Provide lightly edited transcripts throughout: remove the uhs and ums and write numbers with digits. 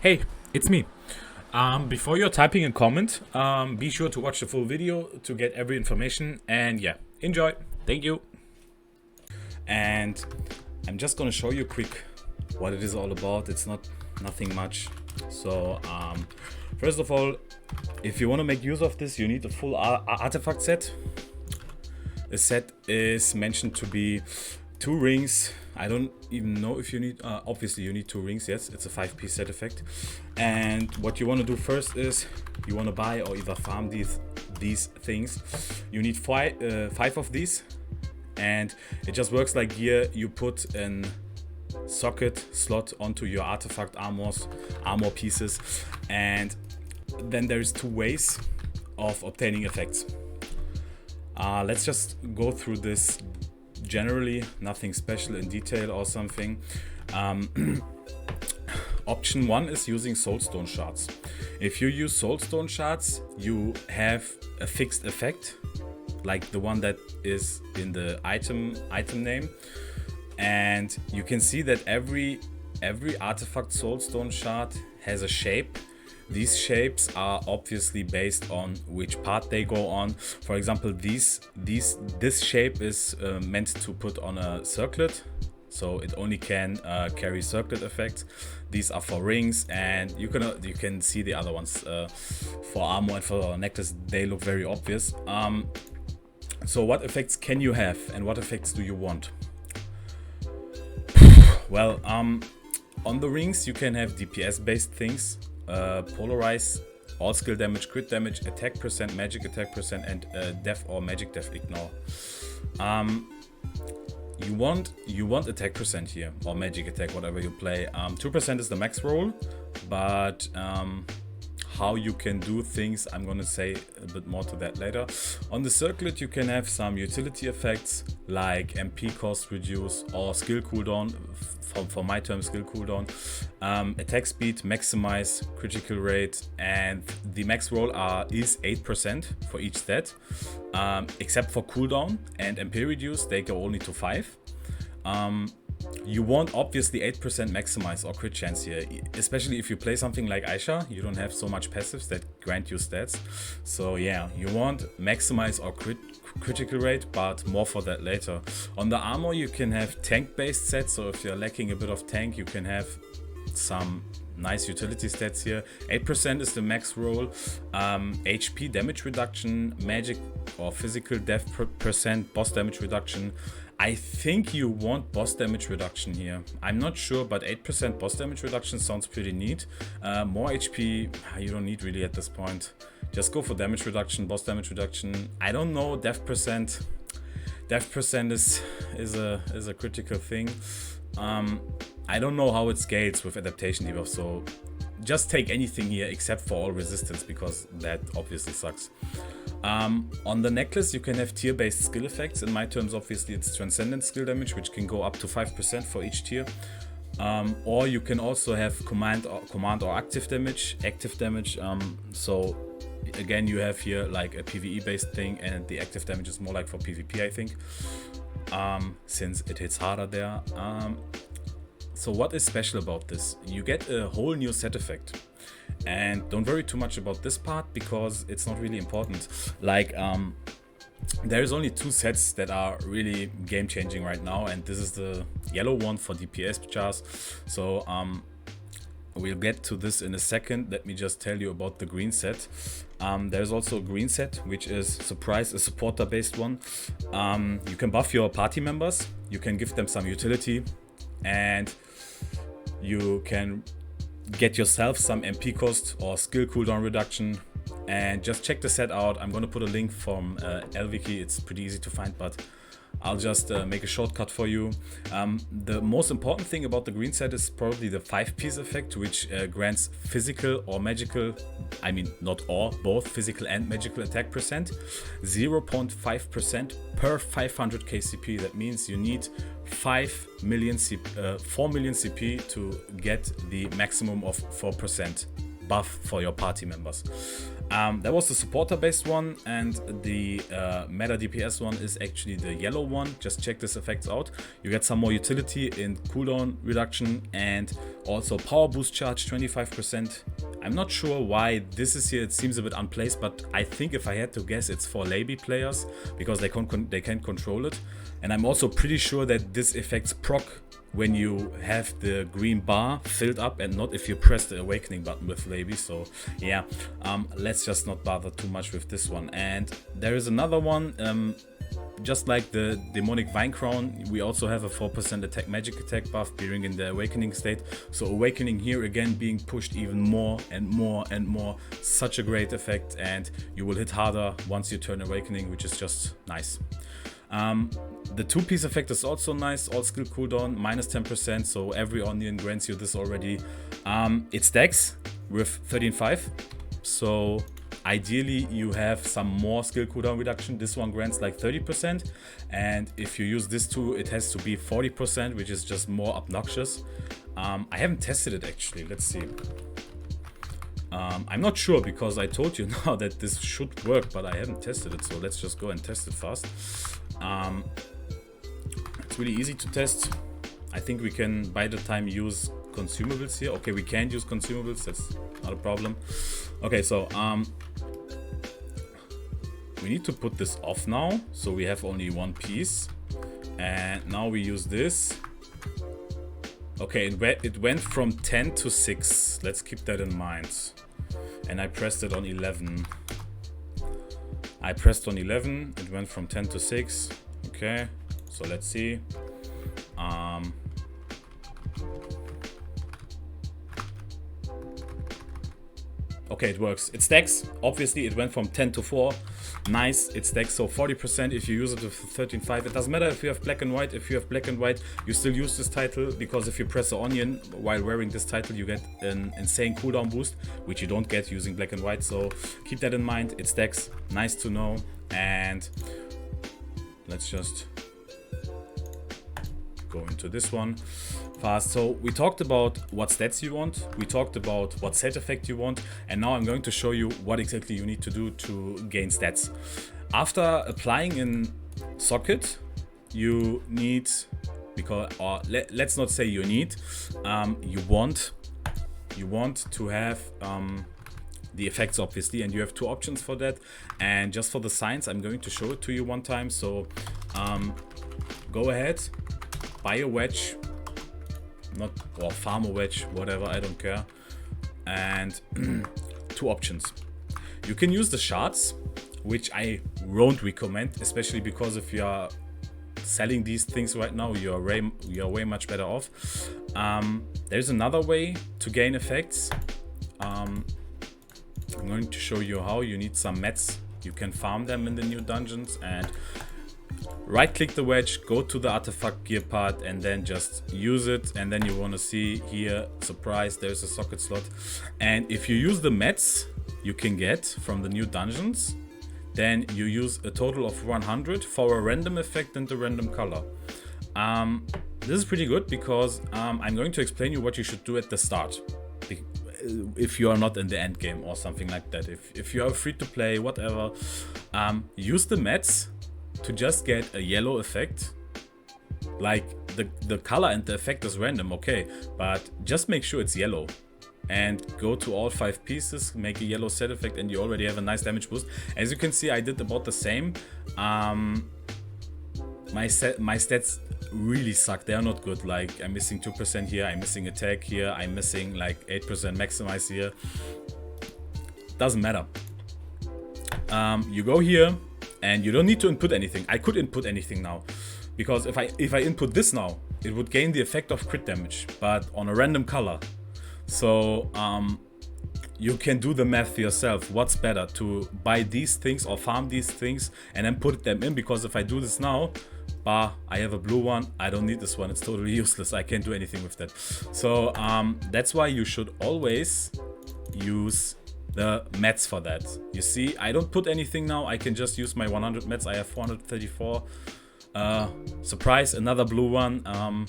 Hey, it's me. Before you're typing a comment, be sure to watch the full video to get every information. And yeah, enjoy. Thank you. And I'm just gonna show you quick what it is all about. It's nothing much. So first of all, if you want to make use of this, you need a full artifact set. A set is mentioned to be 2 rings. I don't even know if you need, obviously you need 2 rings, yes, it's a 5-piece set effect. And what you want to do first is, you want to buy or either farm these things. You need 5 of these, and it just works like here. You put an socket slot onto your artifact armor pieces, and then there's 2 ways of obtaining effects. Let's just go through this generally, nothing special in detail or something. Option 1 is using Soulstone shards. If you use Soulstone shards, you have a fixed effect, like the one that is in the item name, and you can see that every artifact Soulstone shard has a shape. These shapes are obviously based on which part they go on. For example, this shape is meant to put on a circlet, so it only can carry circlet effects. These are for rings, and you can see the other ones for armor and for necklace. They look very obvious. So what effects can you have, and what effects do you want? Well, on the rings you can have DPS based things. Polarize, all skill damage, crit damage, attack percent, magic attack percent, and def or magic def ignore. You want attack percent here, or magic attack, whatever you play. 2% is the max roll, but how you can do things, I'm gonna say a bit more to that later. On the circlet you can have some utility effects like MP cost reduce or skill cooldown, for my term skill cooldown, attack speed, maximize, critical rate, and the max roll is 8% for each stat, except for cooldown and MP reduce, they go only to 5. You want obviously 8% maximize or crit chance here, especially if you play something like Aisha. You don't have so much passives that grant you stats. So yeah, you want maximize or critical rate, but more for that later. On the armor you can have tank based sets, so if you're lacking a bit of tank you can have some nice utility stats here. 8% is the max roll. HP damage reduction, magic or physical def percent, boss damage reduction. I think you want boss damage reduction here. I'm not sure, but 8% boss damage reduction sounds pretty neat. More HP you don't need really at this point. Just go for damage reduction, boss damage reduction. I don't know, def percent. Def percent is a critical thing. I don't know how it scales with adaptation debuff, so just take anything here except for all resistance, because that obviously sucks. On the necklace you can have tier based skill effects. In my terms obviously it's transcendent skill damage, which can go up to 5% for each tier. Or you can also have command or active damage. So again you have here like a PvE based thing, and the active damage is more like for PvP, I think, since it hits harder there. So what is special about this? You get a whole new set effect. And don't worry too much about this part, because it's not really important. Like there's only 2 sets that are really game changing right now, and this is the yellow one for DPS jars. So we'll get to this in a second. Let me just tell you about the green set. There's also a green set, which is surprise, a supporter based one. You can buff your party members, you can give them some utility, and you can get yourself some MP cost or skill cooldown reduction. And just check the set out. I'm gonna put a link from LWiki. It's pretty easy to find, but I'll just make a shortcut for you. The most important thing about the green set is probably the 5-piece effect, which grants physical or magical, I mean not or, both physical and magical attack percent, 0.5% per 500k CP. That means you need 4 million CP to get the maximum of 4%. buff for your party members. That was the supporter based one, and the meta DPS one is actually the yellow one. Just check this effects out. You get some more utility in cooldown reduction and also power boost charge 25%. I'm not sure why this is here. It seems a bit unplaced, but I think if I had to guess, it's for Laby players because they can control it. And I'm also pretty sure that this affects proc when you have the green bar filled up and not if you press the awakening button with Laby. So yeah, let's just not bother too much with this one. And there is another one, just like the demonic vine crown, we also have a 4% attack magic attack buff during in the awakening state. So awakening here again being pushed even more and more and more. Such a great effect, and you will hit harder once you turn awakening, which is just nice. The 2-piece effect is also nice. All skill cooldown minus 10%, so every onion grants you this already. It stacks with 13.5, so ideally you have some more skill cooldown reduction. This one grants like 30%, and if you use this too, it has to be 40%, which is just more obnoxious. I haven't tested it actually. Let's see. I'm not sure because I told you now that this should work, but I haven't tested it, so let's just go and test it fast. It's really easy to test. I think we can by the time use consumables here. Okay, we can use consumables, that's not a problem. Okay, so we need to put this off now, so we have only one piece, and now we use this. Okay, it went from 10 to 6. Let's keep that in mind. And I pressed it on 11. I pressed on 11. It went from 10 to 6. Okay, so let's see. Okay, it works. It stacks. Obviously, it went from 10 to 4. Nice, it stacks. So 40% if you use it with 13.5. It doesn't matter if you have black and white. If you have black and white, you still use this title, because if you press the onion while wearing this title, you get an insane cooldown boost, which you don't get using black and white. So keep that in mind. It stacks. Nice to know. And let's just go into this one fast. So we talked about what stats you want, we talked about what set effect you want, and now I'm going to show you what exactly you need to do to gain stats. After applying in socket, you need, because, or let's not say you need, you want to have the effects obviously, and you have two options for that. And just for the signs, I'm going to show it to you one time. So go ahead, buy a wedge, or farm a wedge, whatever, I don't care. And two options. You can use the shards, which I won't recommend, especially because if you are selling these things right now, you're way much better off. There's another way to gain effects. I'm going to show you how. You need some mats. You can farm them in the new dungeons, and right click the wedge, go to the artifact gear part, and then just use it. And then you want to see here, surprise, there's a socket slot. And if you use the mats you can get from the new dungeons, then you use a total of 100 for a random effect and a random color. This is pretty good because I'm going to explain you what you should do at the start, if you are not in the end game or something like that. If you are free to play, whatever, use the mats to just get a yellow effect. Like the color and the effect is random, okay, but just make sure it's yellow. And go to all 5 pieces, make a yellow set effect, and you already have a nice damage boost. As you can see, I did about the same. My stats really suck. They are not good. Like, I'm missing 2% here, I'm missing attack here, I'm missing like 8% maximize here. Doesn't matter. You go here and you don't need to input anything. I could input anything now, because if I input this now, it would gain the effect of crit damage, but on a random color. So you can do the math yourself. What's better, to buy these things or farm these things and then put them in? Because if I do this now, I have a blue one, I don't need this one, it's totally useless, I can't do anything with that. So that's why you should always use the mats for that. You see, I don't put anything now, I can just use my 100 mats. I have 434. Surprise, another blue one.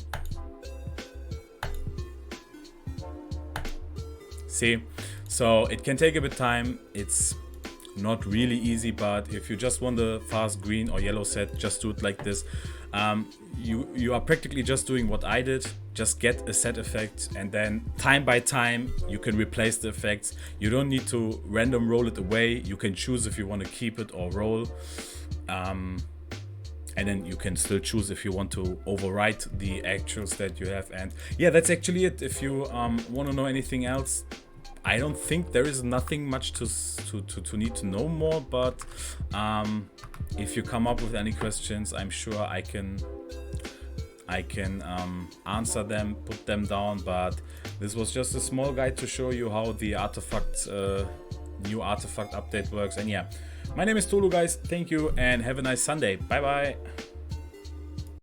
See, So it can take a bit time. It's not really easy, but if you just want the fast green or yellow set, just do it like this. You are practically just doing what I did. Just get a set effect, and then time by time you can replace the effects. You don't need to random roll it away. You can choose if you want to keep it or roll. And then you can still choose if you want to overwrite the actuals that you have. And yeah, that's actually it. If you want to know anything else, I don't think there is nothing much to need to know more, but if you come up with any questions, I'm sure I can answer them, put them down. But this was just a small guide to show you how the artifact new artifact update works. And yeah, my name is Tolu, guys. Thank you and have a nice Sunday. Bye bye.